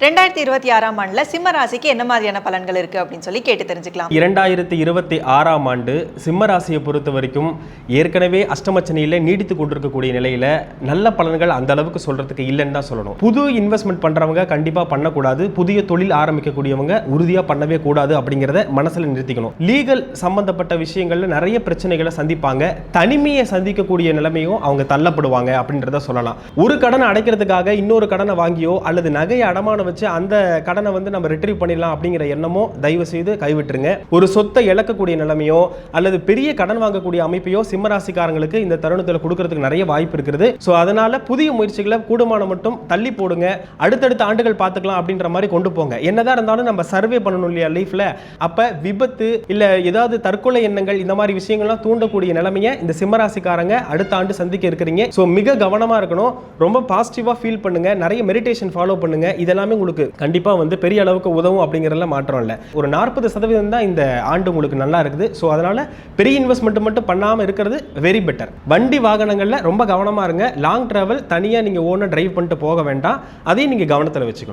2026ஆம் ஆண்டுல சிம்ம ராசிக்கு என்ன மாதிரியான பலன்கள் இருக்கு அப்படின்னு சொல்லி கேட்டு தெரிஞ்சுக்கலாம். 2026ஆம் ஆண்டு சிம்ம ராசியை பொறுத்த வரைக்கும் ஏற்கனவே அஷ்டமச்சனியில நீடித்து கொண்டிருக்கக்கூடிய நிலையில நல்ல பலன்கள் அந்த அளவுக்கு சொல்றதுக்கு இல்லைன்னு தான் சொல்லணும். புது இன்வெஸ்ட்மெண்ட் பண்றவங்க கண்டிப்பா பண்ணக்கூடாது. புதிய தொழில் ஆரம்பிக்கக்கூடியவங்க உறுதியா பண்ணவே கூடாது அப்படிங்கிறத மனசுல நிறுத்திக்கணும். லீகல் சம்பந்தப்பட்ட விஷயங்கள்ல நிறைய பிரச்சனைகளை சந்திப்பாங்க. தனிமையை சந்திக்கக்கூடிய நிலைமையும் அவங்க தள்ளப்படுவாங்க அப்படின்றத சொல்லலாம். ஒரு கடனை அடைக்கிறதுக்காக இன்னொரு கடனை வாங்கியோ அல்லது நகையை அடமான வச்சு அந்த கடனை நம்ம ரிட்ரீவ் பண்ணிடலாம் அப்படிங்கிற எண்ணமோ தயவு செய்து கைவிட்டுருங்க. ஒரு சொத்தை இழக்கக்கூடிய நிலைமையோ அல்லது பெரிய கடன் வாங்கக்கூடிய அமைப்பையோ சிம்மராசிக்காரங்களுக்கு இந்த தருணத்தில் கொடுக்கறதுக்கு நிறைய வாய்ப்பு இருக்குது. ஸோ அதனால புதிய முயற்சிகளை கூடுமான மட்டும் தள்ளி போடுங்க. அடுத்தடுத்த ஆண்டுகள் பார்த்துக்கலாம் அப்படின்ற மாதிரி கொண்டு போங்க. என்னதான் இருந்தாலும் நம்ம சர்வே பண்ணணும் இல்லையா லைஃப்ல. அப்ப விபத்து இல்ல ஏதாவது தற்கொலை எண்ணங்கள் இந்த மாதிரி விஷயங்கள்லாம் தூண்டக்கூடிய நிலைமையை இந்த சிம்மராசிக்காரங்க அடுத்த ஆண்டு சந்திக்க இருக்கிறீங்க. ஸோ மிக கவனமா இருக்கணும். ரொம்ப பாசிட்டிவா ஃபீல் பண்ணுங்க. நிறைய மெடிடேஷன் ஃபாலோ பண்ணுங்க. இதெல்லாமே உங்களுக்கு கண்டிப்பா பெரிய அளவுக்கு உதவும் அப்படிங்கறதுல மாற்றம் இல்லை. ஒரு 40% தான் இந்த ஆண்டு உங்களுக்கு நல்லா இருக்குது. ஸோ அதனால பெரிய இன்வெஸ்ட்மெண்ட் மட்டும் பண்ணாம இருக்கிறது வெரி பெட்டர். வண்டி வாகனங்கள்ல ரொம்ப கவனமா இருங்க. லாங் டிராவல் தனியா நீங்க ஓன டிரைவ் பண்ணிட்டு போக வேண்டாம். அதையும் நீங்க கவனத்தில் வச்சுக்கணும்.